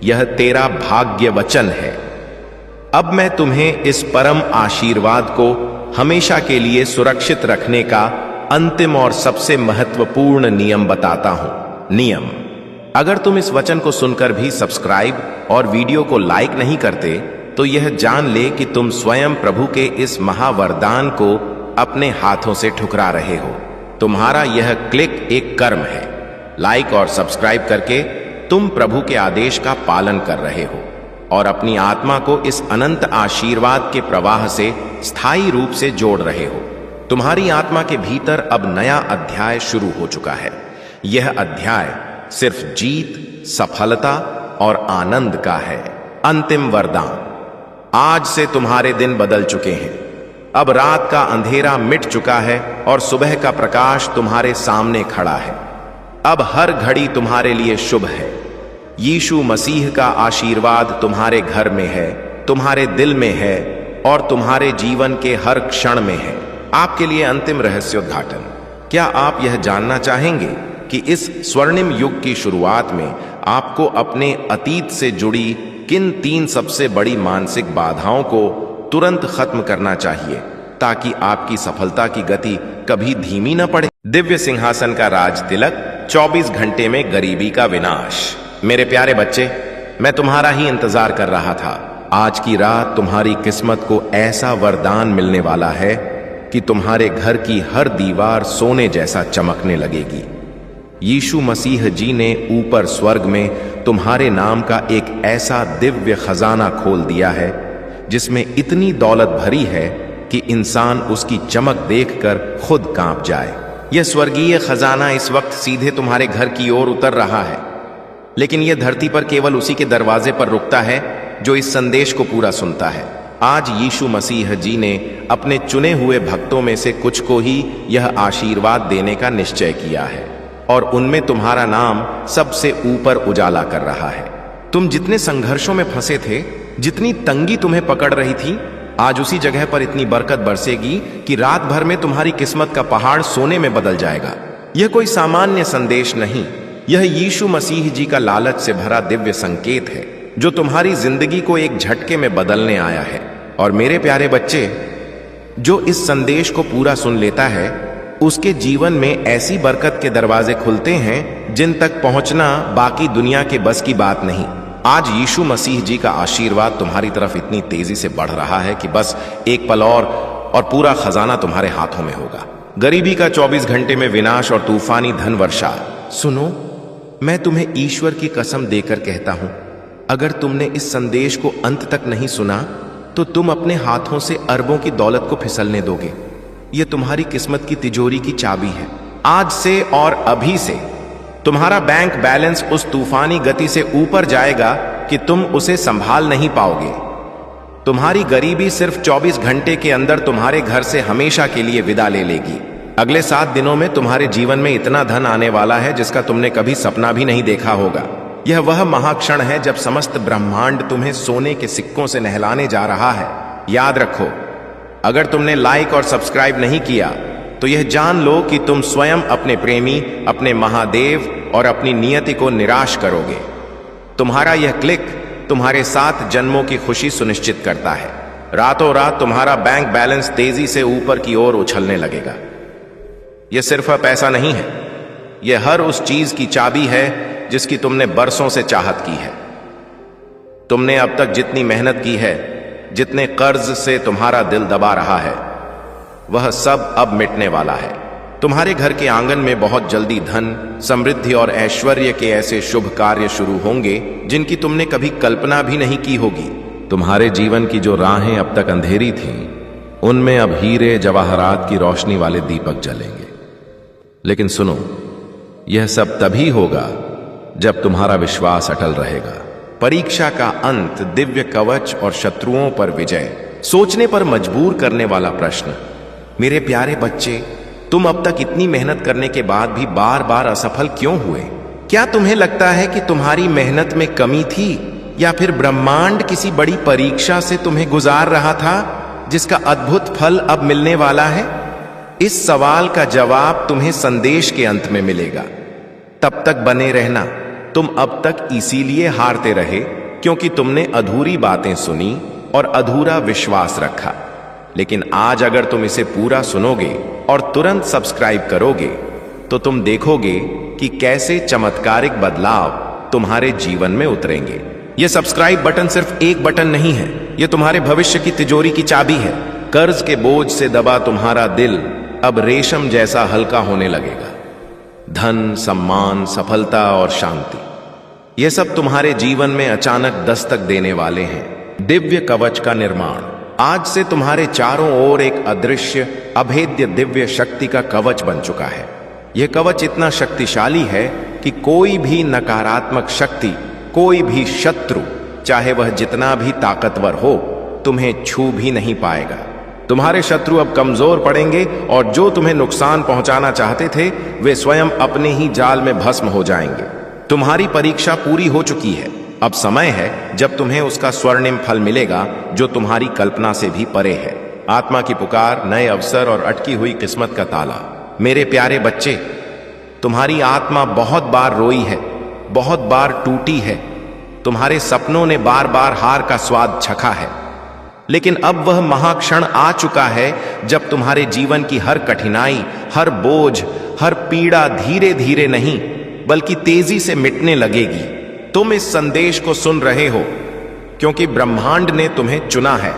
यह तेरा भाग्य वचन है। अब मैं तुम्हें इस परम आशीर्वाद को हमेशा के लिए सुरक्षित रखने का अंतिम और सबसे महत्वपूर्ण नियम बताता हूं। नियम: अगर तुम इस वचन को सुनकर भी सब्सक्राइब और वीडियो को लाइक नहीं करते तो यह जान ले कि तुम स्वयं प्रभु के इस महावरदान को अपने हाथों से ठुकरा रहे हो। तुम्हारा यह क्लिक एक कर्म है। लाइक और सब्सक्राइब करके तुम प्रभु के आदेश का पालन कर रहे हो और अपनी आत्मा को इस अनंत आशीर्वाद के प्रवाह से स्थायी रूप से जोड़ रहे हो। तुम्हारी आत्मा के भीतर अब नया अध्याय शुरू हो चुका है। यह अध्याय सिर्फ जीत, सफलता और आनंद का है। अंतिम वरदान: आज से तुम्हारे दिन बदल चुके हैं। अब रात का अंधेरा मिट चुका है और सुबह का प्रकाश तुम्हारे सामने खड़ा है। अब हर घड़ी तुम्हारे लिए शुभ है। यीशु मसीह का आशीर्वाद तुम्हारे घर में है, तुम्हारे दिल में है और तुम्हारे जीवन के हर क्षण में है। आपके लिए अंतिम रहस्योद्घाटन: क्या आप यह जानना चाहेंगे कि इस स्वर्णिम युग की शुरुआत में आपको अपने अतीत से जुड़ी किन 3 सबसे बड़ी मानसिक बाधाओं को तुरंत खत्म करना चाहिए ताकि आपकी सफलता की गति कभी धीमी न पड़े? दिव्य सिंहासन का राज तिलक, 24 घंटे में गरीबी का विनाश। मेरे प्यारे बच्चे, मैं तुम्हारा ही इंतजार कर रहा था। आज की रात तुम्हारी किस्मत को ऐसा वरदान मिलने वाला है कि तुम्हारे घर की हर दीवार सोने जैसा चमकने लगेगी। यीशु मसीह जी ने ऊपर स्वर्ग में तुम्हारे नाम का एक ऐसा दिव्य खजाना खोल दिया है जिसमें इतनी दौलत भरी है कि इंसान उसकी चमक देखकर खुद कांप जाए। यह स्वर्गीय खजाना इस वक्त सीधे तुम्हारे घर की ओर उतर रहा है, लेकिन यह धरती पर केवल उसी के दरवाजे पर रुकता है जो इस संदेश को पूरा सुनता है। आज यीशु मसीह जी ने अपने चुने हुए भक्तों में से कुछ को ही यह आशीर्वाद देने का निश्चय किया है और उनमें तुम्हारा नाम सबसे ऊपर उजाला कर रहा है। तुम जितने संघर्षों में फंसे थे, जितनी तंगी तुम्हें पकड़ रही थी, आज उसी जगह पर इतनी बरकत बरसेगी कि रात भर में तुम्हारी किस्मत का पहाड़ सोने में बदल जाएगा। यह कोई सामान्य संदेश नहीं, यह यीशु मसीह जी का लालच से भरा दिव्य संकेत है जो तुम्हारी जिंदगी को एक झटके में बदलने आया है। और मेरे प्यारे बच्चे, जो इस संदेश को पूरा सुन लेता है उसके जीवन में ऐसी बरकत के दरवाजे खुलते हैं जिन तक पहुंचना बाकी दुनिया के बस की बात नहीं। आज यीशु मसीह जी का आशीर्वाद तुम्हारी तरफ इतनी तेजी से बढ़ रहा है कि बस एक पल और और पूरा खजाना तुम्हारे हाथों में होगा। गरीबी का 24 घंटे में विनाश और तूफानी धन वर्षा। सुनो, मैं तुम्हें ईश्वर की कसम देकर कहता हूं, अगर तुमने इस संदेश को अंत तक नहीं सुना तो तुम अपने हाथों से अरबों की दौलत को फिसलने दोगे। यह तुम्हारी किस्मत की तिजोरी की चाबी है। आज से और अभी से तुम्हारा बैंक बैलेंस उस तूफानी गति से ऊपर जाएगा कि तुम उसे संभाल नहीं पाओगे। तुम्हारी गरीबी सिर्फ 24 घंटे के अंदर तुम्हारे घर से हमेशा के लिए विदा ले लेगी। अगले 7 दिनों में तुम्हारे जीवन में इतना धन आने वाला है जिसका तुमने कभी सपना भी नहीं देखा होगा। यह वह महाक्षण है जब समस्त ब्रह्मांड तुम्हें सोने के सिक्कों से नहलाने जा रहा है। याद रखो, अगर तुमने लाइक और सब्सक्राइब नहीं किया तो यह जान लो कि तुम स्वयं अपने प्रेमी, अपने महादेव और अपनी नियति को निराश करोगे। तुम्हारा यह क्लिक तुम्हारे 7 जन्मों की खुशी सुनिश्चित करता है। रातों रात तुम्हारा बैंक बैलेंस तेजी से ऊपर की ओर उछलने लगेगा। यह सिर्फ पैसा नहीं है, यह हर उस चीज की चाबी है जिसकी तुमने बरसों से चाहत की है। तुमने अब तक जितनी मेहनत की है, जितने कर्ज से तुम्हारा दिल दबा रहा है, वह सब अब मिटने वाला है। तुम्हारे घर के आंगन में बहुत जल्दी धन, समृद्धि और ऐश्वर्य के ऐसे शुभ कार्य शुरू होंगे जिनकी तुमने कभी कल्पना भी नहीं की होगी। तुम्हारे जीवन की जो राहें अब तक अंधेरी थीं, उनमें अब हीरे जवाहरात की रोशनी वाले दीपक जलेंगे। लेकिन सुनो, यह सब तभी होगा जब तुम्हारा विश्वास अटल रहेगा। परीक्षा का अंत, दिव्य कवच और शत्रुओं पर विजय। सोचने पर मजबूर करने वाला प्रश्न। मेरे प्यारे बच्चे, तुम अब तक इतनी मेहनत करने के बाद भी बार बार असफल क्यों हुए? क्या तुम्हें लगता है कि तुम्हारी मेहनत में कमी थी, या फिर ब्रह्मांड किसी बड़ी परीक्षा से तुम्हें गुजार रहा था जिसका अद्भुत फल अब मिलने वाला है? इस सवाल का जवाब तुम्हें संदेश के अंत में मिलेगा। तब तक बने रहना। तुम अब तक इसीलिए हारते रहे क्योंकि तुमने अधूरी बातें सुनी और अधूरा विश्वास रखा। लेकिन आज अगर तुम इसे पूरा सुनोगे और तुरंत सब्सक्राइब करोगे तो तुम देखोगे कि कैसे चमत्कारिक बदलाव तुम्हारे जीवन में उतरेंगे। यह सब्सक्राइब बटन सिर्फ एक बटन नहीं है, यह तुम्हारे भविष्य की तिजोरी की चाबी है। कर्ज के बोझ से दबा तुम्हारा दिल अब रेशम जैसा हल्का होने लगेगा। धन, सम्मान, सफलता और शांति, यह सब तुम्हारे जीवन में अचानक दस्तक देने वाले हैं। दिव्य कवच का निर्माण। आज से तुम्हारे चारों ओर एक अदृश्य, अभेद्य दिव्य शक्ति का कवच बन चुका है। यह कवच इतना शक्तिशाली है कि कोई भी नकारात्मक शक्ति, कोई भी शत्रु, चाहे वह जितना भी ताकतवर हो, तुम्हें छू भी नहीं पाएगा। तुम्हारे शत्रु अब कमजोर पड़ेंगे और जो तुम्हें नुकसान पहुंचाना चाहते थे वे स्वयं अपने ही जाल में भस्म हो जाएंगे। तुम्हारी परीक्षा पूरी हो चुकी है। अब समय है जब तुम्हें उसका स्वर्णिम फल मिलेगा जो तुम्हारी कल्पना से भी परे है। आत्मा की पुकार, नए अवसर और अटकी हुई किस्मत का ताला। मेरे प्यारे बच्चे, तुम्हारी आत्मा बहुत बार रोई है, बहुत बार टूटी है। तुम्हारे सपनों ने बार बार हार का स्वाद चखा है। लेकिन अब वह महाक्षण आ चुका है जब तुम्हारे जीवन की हर कठिनाई, हर बोझ, हर पीड़ा धीरे धीरे नहीं बल्कि तेजी से मिटने लगेगी। तुम इस संदेश को सुन रहे हो क्योंकि ब्रह्मांड ने तुम्हें चुना है।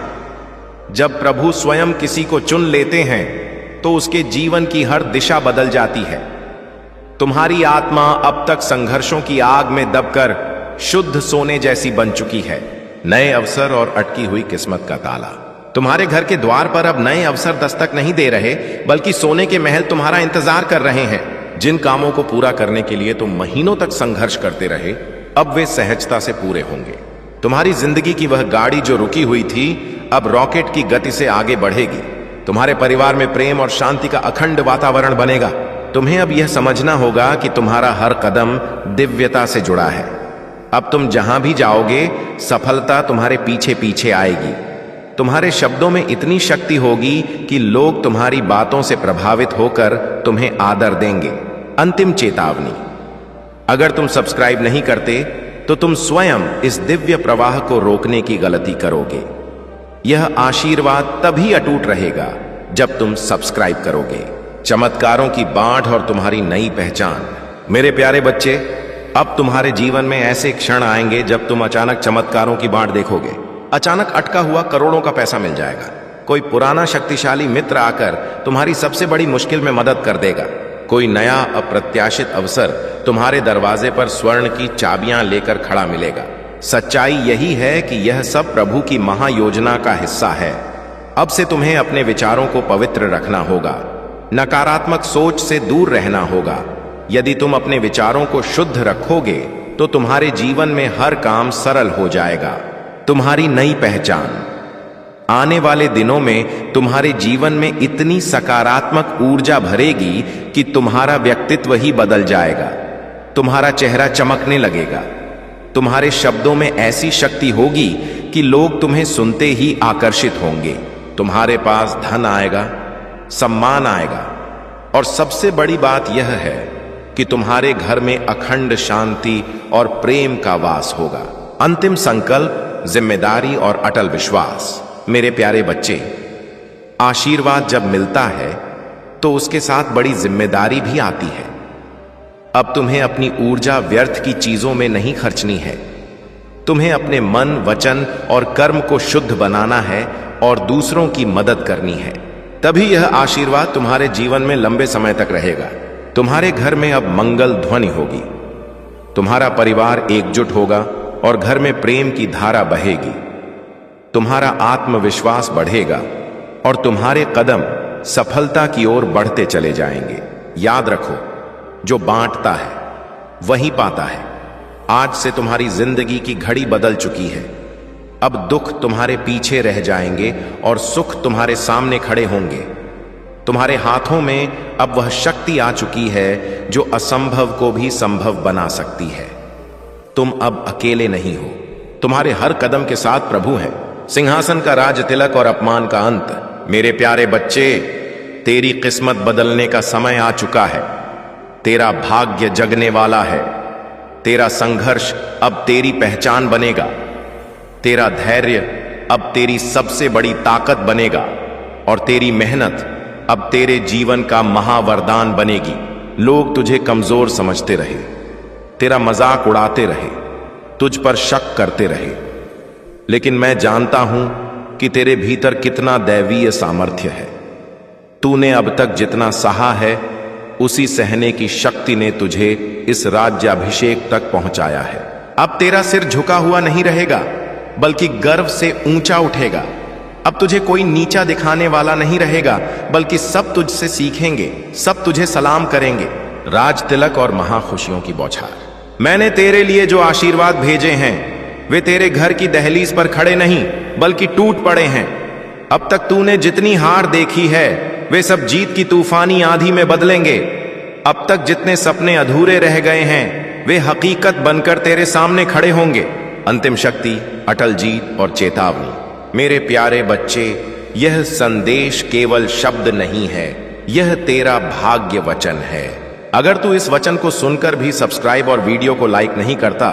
जब प्रभु स्वयं किसी को चुन लेते हैं तो उसके जीवन की हर दिशा बदल जाती है। तुम्हारी आत्मा अब तक संघर्षों की आग में दबकर शुद्ध सोने जैसी बन चुकी है। नए अवसर और अटकी हुई किस्मत का ताला। तुम्हारे घर के द्वार पर अब नए अवसर दस्तक नहीं दे रहे बल्कि सोने के महल तुम्हारा इंतजार कर रहे हैं। जिन कामों को पूरा करने के लिए तुम महीनों तक संघर्ष करते रहे, अब वे सहजता से पूरे होंगे। तुम्हारी जिंदगी की वह गाड़ी जो रुकी हुई थी अब रॉकेट की गति से आगे बढ़ेगी। तुम्हारे परिवार में प्रेम और शांति का अखंड वातावरण बनेगा। तुम्हें अब यह समझना होगा कि तुम्हारा हर कदम दिव्यता से जुड़ा है। अब तुम जहां भी जाओगे सफलता तुम्हारे पीछे पीछे आएगी। तुम्हारे शब्दों में इतनी शक्ति होगी कि लोग तुम्हारी बातों से प्रभावित होकर तुम्हें आदर देंगे। अंतिम चेतावनी, अगर तुम सब्सक्राइब नहीं करते तो तुम स्वयं इस दिव्य प्रवाह को रोकने की गलती करोगे। यह आशीर्वाद तभी अटूट रहेगा जब तुम सब्सक्राइब करोगे। चमत्कारों की बाढ़ और तुम्हारी नई पहचान। मेरे प्यारे बच्चे, अब तुम्हारे जीवन में ऐसे क्षण आएंगे जब तुम अचानक चमत्कारों की बाढ़ देखोगे। अचानक अटका हुआ करोड़ों का पैसा मिल जाएगा। कोई पुराना शक्तिशाली मित्र आकर तुम्हारी सबसे बड़ी मुश्किल में मदद कर देगा। कोई नया अप्रत्याशित अवसर तुम्हारे दरवाजे पर स्वर्ण की चाबियां लेकर खड़ा मिलेगा। सच्चाई यही है कि यह सब प्रभु की महायोजना का हिस्सा है। अब से तुम्हें अपने विचारों को पवित्र रखना होगा, नकारात्मक सोच से दूर रहना होगा। यदि तुम अपने विचारों को शुद्ध रखोगे तो तुम्हारे जीवन में हर काम सरल हो जाएगा। तुम्हारी नई पहचान। आने वाले दिनों में तुम्हारे जीवन में इतनी सकारात्मक ऊर्जा भरेगी कि तुम्हारा व्यक्तित्व ही बदल जाएगा। तुम्हारा चेहरा चमकने लगेगा। तुम्हारे शब्दों में ऐसी शक्ति होगी कि लोग तुम्हें सुनते ही आकर्षित होंगे। तुम्हारे पास धन आएगा, सम्मान आएगा, और सबसे बड़ी बात यह है कि तुम्हारे घर में अखंड शांति और प्रेम का वास होगा। अंतिम संकल्प, जिम्मेदारी और अटल विश्वास। मेरे प्यारे बच्चे, आशीर्वाद जब मिलता है तो उसके साथ बड़ी जिम्मेदारी भी आती है। अब तुम्हें अपनी ऊर्जा व्यर्थ की चीजों में नहीं खर्चनी है। तुम्हें अपने मन, वचन और कर्म को शुद्ध बनाना है और दूसरों की मदद करनी है। तभी यह आशीर्वाद तुम्हारे जीवन में लंबे समय तक रहेगा। तुम्हारे घर में अब मंगल ध्वनि होगी। तुम्हारा परिवार एकजुट होगा और घर में प्रेम की धारा बहेगी। तुम्हारा आत्मविश्वास बढ़ेगा और तुम्हारे कदम सफलता की ओर बढ़ते चले जाएंगे। याद रखो, जो बांटता है वही पाता है। आज से तुम्हारी जिंदगी की घड़ी बदल चुकी है। अब दुख तुम्हारे पीछे रह जाएंगे और सुख तुम्हारे सामने खड़े होंगे। तुम्हारे हाथों में अब वह शक्ति आ चुकी है जो असंभव को भी संभव बना सकती है। तुम अब अकेले नहीं हो। तुम्हारे हर कदम के साथ प्रभु है। सिंहासन का राज तिलक और अपमान का अंत। मेरे प्यारे बच्चे, तेरी किस्मत बदलने का समय आ चुका है। तेरा भाग्य जगने वाला है। तेरा संघर्ष अब तेरी पहचान बनेगा। तेरा धैर्य अब तेरी सबसे बड़ी ताकत बनेगा और तेरी मेहनत अब तेरे जीवन का महावरदान बनेगी। लोग तुझे कमजोर समझते रहे, तेरा मजाक उड़ाते रहे, तुझ पर शक करते रहे, लेकिन मैं जानता हूं कि तेरे भीतर कितना दैवीय सामर्थ्य है। तूने अब तक जितना सहा है, उसी सहने की शक्ति ने तुझे इस राज्याभिषेक तक पहुंचाया है। अब तेरा सिर झुका हुआ नहीं रहेगा, बल्कि गर्व से ऊंचा उठेगा। अब तुझे कोई नीचा दिखाने वाला नहीं रहेगा, बल्कि सब तुझसे सीखेंगे, सब तुझे सलाम करेंगे। राज तिलक और महाखुशियों की बौछार। मैंने तेरे लिए जो आशीर्वाद भेजे हैं वे तेरे घर की दहलीज पर खड़े नहीं, बल्कि टूट पड़े हैं। अब तक तूने जितनी हार देखी है वे सब जीत की तूफानी आंधी में बदलेंगे। अब तक जितने सपने अधूरे रह गए हैं वे हकीकत बनकर तेरे सामने खड़े होंगे। अंतिम शक्ति, अटल जीत और चेतावनी। मेरे प्यारे बच्चे, यह संदेश केवल शब्द नहीं है, यह तेरा भाग्य वचन है। अगर तू इस वचन को सुनकर भी सब्सक्राइब और वीडियो को लाइक नहीं करता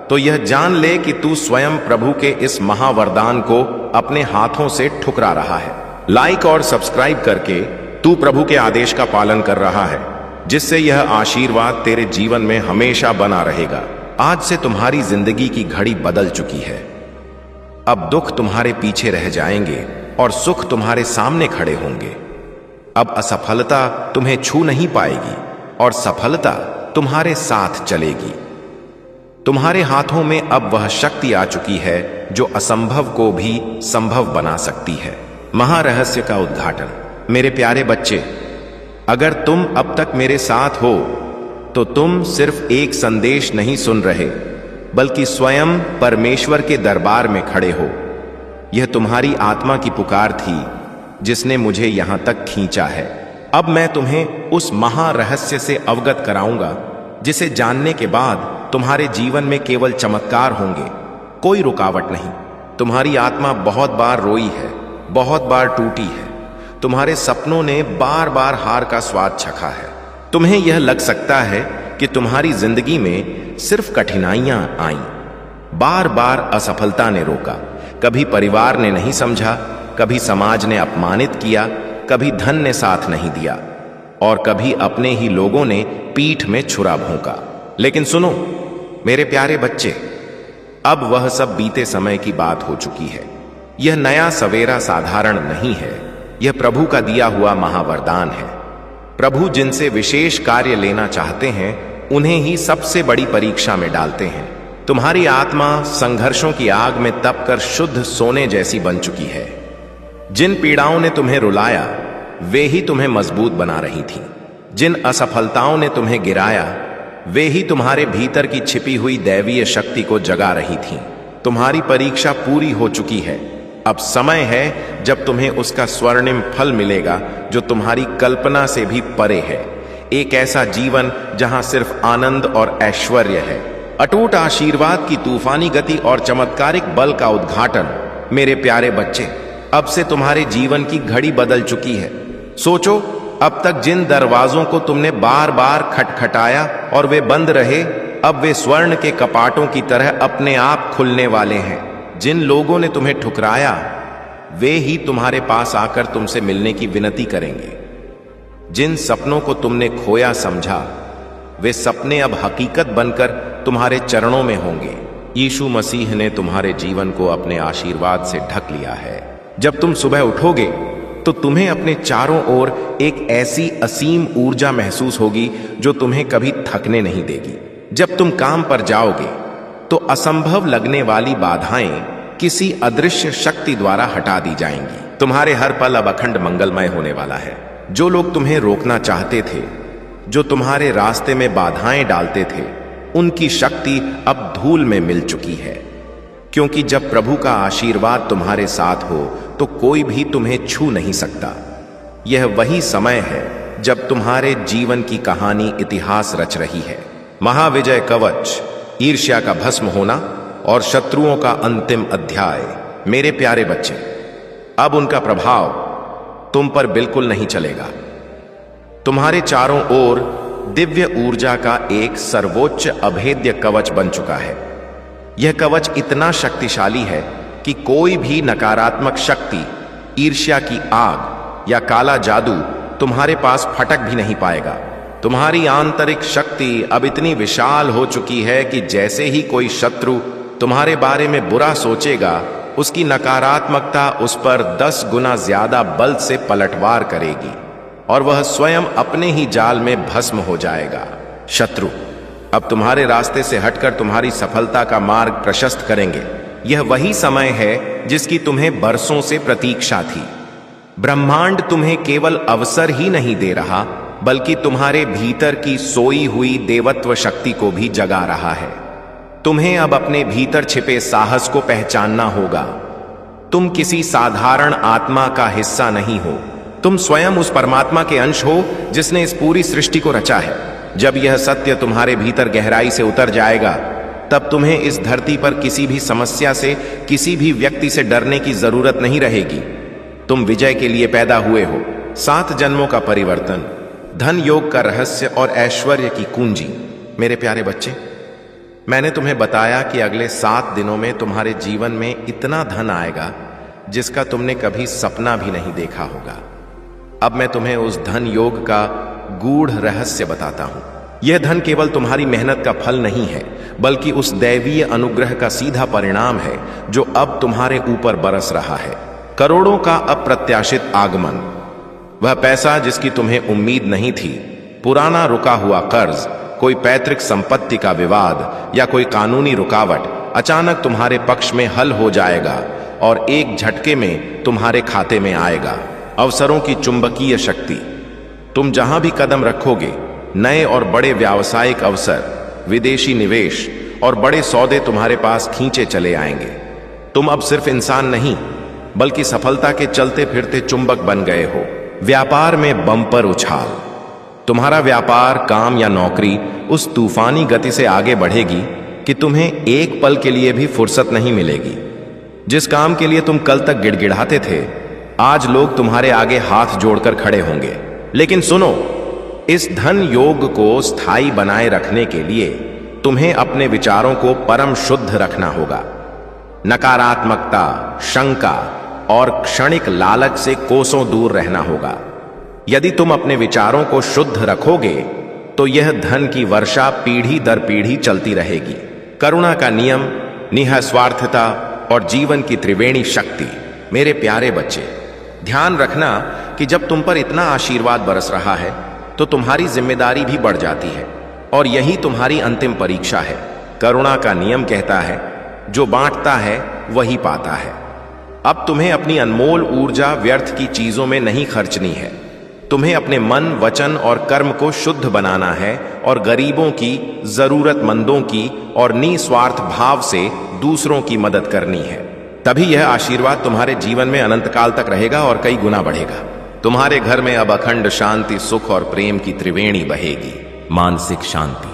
तो यह जान ले कि तू स्वयं प्रभु के इस महावरदान को अपने हाथों से ठुकरा रहा है। लाइक और सब्सक्राइब करके तू प्रभु के आदेश का पालन कर रहा है, जिससे यह आशीर्वाद तेरे जीवन में हमेशा बना रहेगा। आज से तुम्हारी जिंदगी की घड़ी बदल चुकी है। अब दुख तुम्हारे पीछे रह जाएंगे और सुख तुम्हारे सामने खड़े होंगे। अब असफलता तुम्हें छू नहीं पाएगी और सफलता तुम्हारे साथ चलेगी। तुम्हारे हाथों में अब वह शक्ति आ चुकी है जो असंभव को भी संभव बना सकती है। महारहस्य का उद्घाटन। मेरे प्यारे बच्चे, अगर तुम अब तक मेरे साथ हो तो तुम सिर्फ एक संदेश नहीं सुन रहे, बल्कि स्वयं परमेश्वर के दरबार में खड़े हो। यह तुम्हारी आत्मा की पुकार थी जिसने मुझे यहां तक खींचा है। अब मैं तुम्हें उस महारहस्य से अवगत कराऊंगा जिसे जानने के बाद तुम्हारे जीवन में केवल चमत्कार होंगे, कोई रुकावट नहीं। तुम्हारी आत्मा बहुत बार रोई है, बहुत बार टूटी है। तुम्हारे सपनों ने बार बार हार का स्वाद चखा है। तुम्हें यह लग सकता है कि तुम्हारी जिंदगी में सिर्फ कठिनाइयां आईं, बार बार असफलता ने रोका। कभी परिवार ने नहीं समझा, कभी समाज ने अपमानित किया, कभी धन ने साथ नहीं दिया और कभी अपने ही लोगों ने पीठ में छुरा भोंका। लेकिन सुनो मेरे प्यारे बच्चे, अब वह सब बीते समय की बात हो चुकी है। यह नया सवेरा साधारण नहीं है, यह प्रभु का दिया हुआ महावरदान है। प्रभु जिनसे विशेष कार्य लेना चाहते हैं उन्हें ही सबसे बड़ी परीक्षा में डालते हैं। तुम्हारी आत्मा संघर्षों की आग में तपकर शुद्ध सोने जैसी बन चुकी है। जिन पीड़ाओं ने तुम्हें रुलाया वे ही तुम्हें मजबूत बना रही थी। जिन असफलताओं ने तुम्हें गिराया वे ही तुम्हारे भीतर की छिपी हुई दैवीय शक्ति को जगा रही थीं। तुम्हारी परीक्षा पूरी हो चुकी है। अब समय है जब तुम्हें उसका स्वर्णिम फल मिलेगा जो तुम्हारी कल्पना से भी परे है। एक ऐसा जीवन जहां सिर्फ आनंद और ऐश्वर्य है, अटूट आशीर्वाद की तूफानी गति और चमत्कारिक बल का उद्घाटन। मेरे प्यारे बच्चे, अब से तुम्हारे जीवन की घड़ी बदल चुकी है। सोचो, अब तक जिन दरवाजों को तुमने बार बार खटखटाया और वे बंद रहे, अब वे स्वर्ण के कपाटों की तरह अपने आप खुलने वाले हैं। जिन लोगों ने तुम्हें ठुकराया वे ही तुम्हारे पास आकर तुमसे मिलने की विनती करेंगे। जिन सपनों को तुमने खोया समझा वे सपने अब हकीकत बनकर तुम्हारे चरणों में होंगे। यीशु मसीह ने तुम्हारे जीवन को अपने आशीर्वाद से ढक लिया है। जब तुम सुबह उठोगे तो तुम्हें अपने चारों ओर एक ऐसी असीम ऊर्जा महसूस होगी जो तुम्हें कभी थकने नहीं देगी। जब तुम काम पर जाओगे तो असंभव लगने वाली बाधाएं किसी अदृश्य शक्ति द्वारा हटा दी जाएंगी। तुम्हारे हर पल अब अखंड मंगलमय होने वाला है। जो लोग तुम्हें रोकना चाहते थे, जो तुम्हारे रास्ते में बाधाएं डालते थे, उनकी शक्ति अब धूल में मिल चुकी है। क्योंकि जब प्रभु का आशीर्वाद तुम्हारे साथ हो तो कोई भी तुम्हें छू नहीं सकता। यह वही समय है जब तुम्हारे जीवन की कहानी इतिहास रच रही है। महाविजय कवच, ईर्ष्या का भस्म होना और शत्रुओं का अंतिम अध्याय। मेरे प्यारे बच्चे, अब उनका प्रभाव तुम पर बिल्कुल नहीं चलेगा। तुम्हारे चारों ओर दिव्य ऊर्जा का एक सर्वोच्च अभेद्य कवच बन चुका है। यह कवच इतना शक्तिशाली है कि कोई भी नकारात्मक शक्ति, ईर्ष्या की आग या काला जादू तुम्हारे पास फटक भी नहीं पाएगा। तुम्हारी आंतरिक शक्ति अब इतनी विशाल हो चुकी है कि जैसे ही कोई शत्रु तुम्हारे बारे में बुरा सोचेगा, उसकी नकारात्मकता उस पर 10 गुना ज्यादा बल से पलटवार करेगी और वह स्वयं अपने ही जाल में भस्म हो जाएगा। शत्रु अब तुम्हारे रास्ते से हटकर तुम्हारी सफलता का मार्ग प्रशस्त करेंगे। यह वही समय है जिसकी तुम्हें बरसों से प्रतीक्षा थी। ब्रह्मांड तुम्हें केवल अवसर ही नहीं दे रहा, बल्कि तुम्हारे भीतर की सोई हुई देवत्व शक्ति को भी जगा रहा है। तुम्हें अब अपने भीतर छिपे साहस को पहचानना होगा। तुम किसी साधारण आत्मा का हिस्सा नहीं हो, तुम स्वयं उस परमात्मा के अंश हो जिसने इस पूरी सृष्टि को रचा है। जब यह सत्य तुम्हारे भीतर गहराई से उतर जाएगा, तब तुम्हें इस धरती पर किसी भी समस्या से, किसी भी व्यक्ति से डरने की जरूरत नहीं रहेगी। तुम विजय के लिए पैदा हुए हो। 7 जन्मों का परिवर्तन, धन योग का रहस्य और ऐश्वर्य की कुंजी। मेरे प्यारे बच्चे, मैंने तुम्हें बताया कि अगले 7 दिनों में तुम्हारे जीवन में इतना धन आएगा जिसका तुमने कभी सपना भी नहीं देखा होगा। अब मैं तुम्हें उस धन योग का गूढ़ रहस्य बताता हूं। यह धन केवल तुम्हारी मेहनत का फल नहीं है, बल्कि उस दैवीय अनुग्रह का सीधा परिणाम है जो अब तुम्हारे ऊपर बरस रहा है। करोड़ों का अप्रत्याशित आगमन, वह पैसा जिसकी तुम्हें उम्मीद नहीं थी, पुराना रुका हुआ कर्ज, कोई पैतृक संपत्ति का विवाद या कोई कानूनी रुकावट अचानक तुम्हारे पक्ष में हल हो जाएगा और एक झटके में तुम्हारे खाते में आएगा। अवसरों की चुंबकीय शक्ति, तुम जहां भी कदम रखोगे नए और बड़े व्यावसायिक अवसर, विदेशी निवेश और बड़े सौदे तुम्हारे पास खींचे चले आएंगे। तुम अब सिर्फ इंसान नहीं, बल्कि सफलता के चलते फिरते चुंबक बन गए हो। व्यापार में बम्पर उछाल, तुम्हारा व्यापार, काम या नौकरी उस तूफानी गति से आगे बढ़ेगी कि तुम्हें एक पल के लिए भी फुर्सत नहीं मिलेगी। जिस काम के लिए तुम कल तक गिड़गिड़ाते थे, आज लोग तुम्हारे आगे हाथ जोड़कर खड़े होंगे। लेकिन सुनो, इस धन योग को स्थायी बनाए रखने के लिए तुम्हें अपने विचारों को परम शुद्ध रखना होगा। नकारात्मकता, शंका और क्षणिक लालच से कोसों दूर रहना होगा। यदि तुम अपने विचारों को शुद्ध रखोगे तो यह धन की वर्षा पीढ़ी दर पीढ़ी चलती रहेगी। करुणा का नियम, निःस्वार्थता और जीवन की त्रिवेणी शक्ति, मेरे प्यारे बच्चे, ध्यान रखना कि जब तुम पर इतना आशीर्वाद बरस रहा है तो तुम्हारी जिम्मेदारी भी बढ़ जाती है, और यही तुम्हारी अंतिम परीक्षा है। करुणा का नियम कहता है, जो बांटता है वही पाता है। अब तुम्हें अपनी अनमोल ऊर्जा व्यर्थ की चीजों में नहीं खर्चनी है। तुम्हें अपने मन, वचन और कर्म को शुद्ध बनाना है और गरीबों की, जरूरतमंदों की और निस्वार्थ भाव से दूसरों की मदद करनी है। तभी यह आशीर्वाद तुम्हारे जीवन में अनंत काल तक रहेगा और कई गुना बढ़ेगा। तुम्हारे घर में अब अखंड शांति, सुख और प्रेम की त्रिवेणी बहेगी। मानसिक शांति,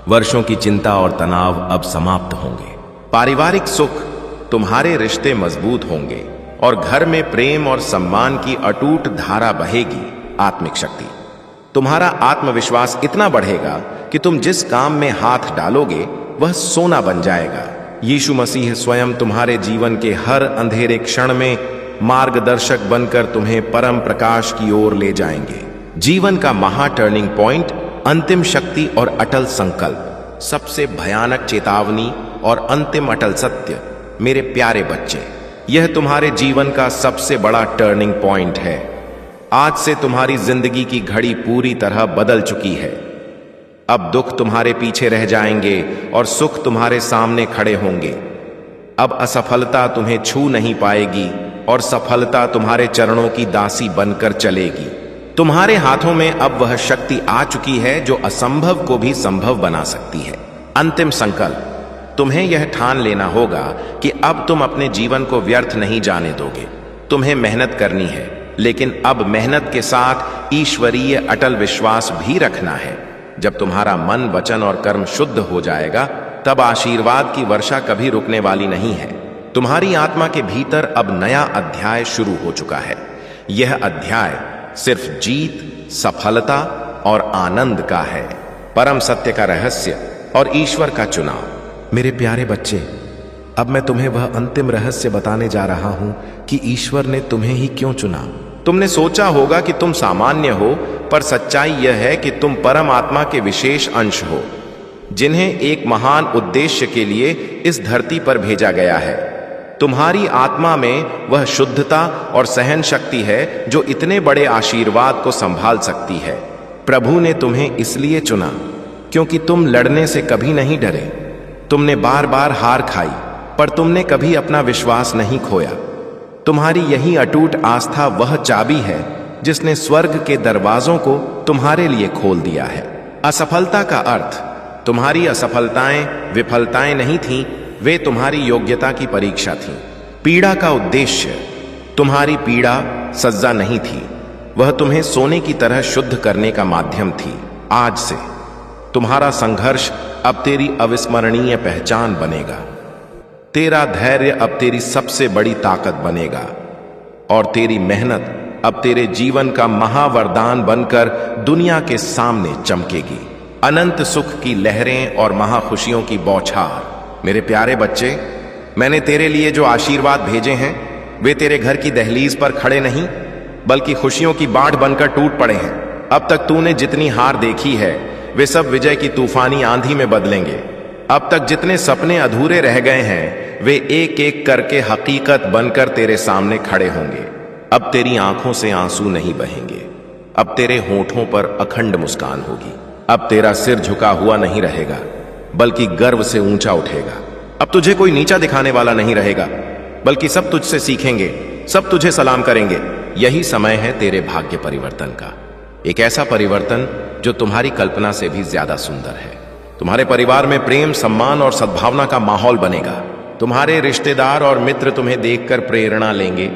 वर्षों की चिंता और तनाव अब समाप्त होंगे। पारिवारिक सुख, तुम्हारे रिश्ते मजबूत होंगे और घर में प्रेम और सम्मान की अटूट धारा बहेगी। आत्मिक शक्ति, तुम्हारा आत्मविश्वास इतना बढ़ेगा कि तुम जिस काम में हाथ डालोगे वह सोना बन जाएगा। यीशु मसीह स्वयं तुम्हारे जीवन के हर अंधेरे क्षण में मार्गदर्शक बनकर तुम्हें परम प्रकाश की ओर ले जाएंगे। जीवन का महा टर्निंग पॉइंट, अंतिम शक्ति और अटल संकल्प, सबसे भयानक चेतावनी और अंतिम अटल सत्य। मेरे प्यारे बच्चे, यह तुम्हारे जीवन का सबसे बड़ा टर्निंग पॉइंट है। आज से तुम्हारी जिंदगी की घड़ी पूरी तरह बदल चुकी है। अब दुख तुम्हारे पीछे रह जाएंगे और सुख तुम्हारे सामने खड़े होंगे। अब असफलता तुम्हें छू नहीं पाएगी और सफलता तुम्हारे चरणों की दासी बनकर चलेगी। तुम्हारे हाथों में अब वह शक्ति आ चुकी है जो असंभव को भी संभव बना सकती है। अंतिम संकल्प, तुम्हें यह ठान लेना होगा कि अब तुम अपने जीवन को व्यर्थ नहीं जाने दोगे। तुम्हें मेहनत करनी है, लेकिन अब मेहनत के साथ ईश्वरीय अटल विश्वास भी रखना है। जब तुम्हारा मन, वचन और कर्म शुद्ध हो जाएगा, तब आशीर्वाद की वर्षा कभी रुकने वाली नहीं है। तुम्हारी आत्मा के भीतर अब नया अध्याय शुरू हो चुका है। यह अध्याय सिर्फ जीत, सफलता और आनंद का है, परम सत्य का रहस्य और ईश्वर का चुनाव। मेरे प्यारे बच्चे, अब मैं तुम्हें वह अंतिम रहस्य बताने जा रहा हूं कि ईश्वर ने तुम्हें ही क्यों चुना। तुमने सोचा होगा कि तुम सामान्य हो, पर सच्चाई यह है कि तुम परम आत्मा के विशेष अंश हो, जिन्हें एक महान उद्देश्य के लिए इस धरती पर भेजा गया है। तुम्हारी आत्मा में वह शुद्धता और सहन शक्ति है जो इतने बड़े आशीर्वाद को संभाल सकती है। प्रभु ने तुम्हें इसलिए चुना क्योंकि तुम लड़ने से कभी नहीं डरे। तुमने बार बार हार खाई, पर तुमने कभी अपना विश्वास नहीं खोया। तुम्हारी यही अटूट आस्था वह चाबी है जिसने स्वर्ग के दरवाजों को तुम्हारे लिए खोल दिया है। असफलता का अर्थ, तुम्हारी असफलताएं विफलताएं नहीं थीं, वे तुम्हारी योग्यता की परीक्षा थीं। पीड़ा का उद्देश्य, तुम्हारी पीड़ा सज्जा नहीं थी, वह तुम्हें सोने की तरह शुद्ध करने का माध्यम थी। आज से तुम्हारा संघर्ष अब तेरी अविस्मरणीय पहचान बनेगा। तेरा धैर्य अब तेरी सबसे बड़ी ताकत बनेगा और तेरी मेहनत अब तेरे जीवन का महावरदान बनकर दुनिया के सामने चमकेगी। अनंत सुख की लहरें और महाखुशियों की बौछार। मेरे प्यारे बच्चे, मैंने तेरे लिए जो आशीर्वाद भेजे हैं वे तेरे घर की दहलीज पर खड़े नहीं, बल्कि खुशियों की बाढ़ बनकर टूट पड़े हैं। अब तक तूने जितनी हार देखी है वे सब विजय की तूफानी आंधी में बदलेंगे। अब तक जितने सपने अधूरे रह गए हैं वे एक एक करके हकीकत बनकर तेरे सामने खड़े होंगे। अब तेरी आंखों से आंसू नहीं बहेंगे, अब तेरे होठों पर अखंड मुस्कान होगी। अब तेरा सिर झुका हुआ नहीं रहेगा, बल्कि गर्व से ऊंचा उठेगा। अब तुझे कोई नीचा दिखाने वाला नहीं रहेगा, बल्कि सब तुझसे सीखेंगे, सब तुझे सलाम करेंगे। यही समय है तेरे भाग्य परिवर्तन का, एक ऐसा परिवर्तन जो तुम्हारी कल्पना से भी ज्यादा सुंदर है। तुम्हारे परिवार में प्रेम, सम्मान और सद्भावना का माहौल बनेगा। तुम्हारे रिश्तेदार और मित्र तुम्हें देखकर प्रेरणा लेंगे।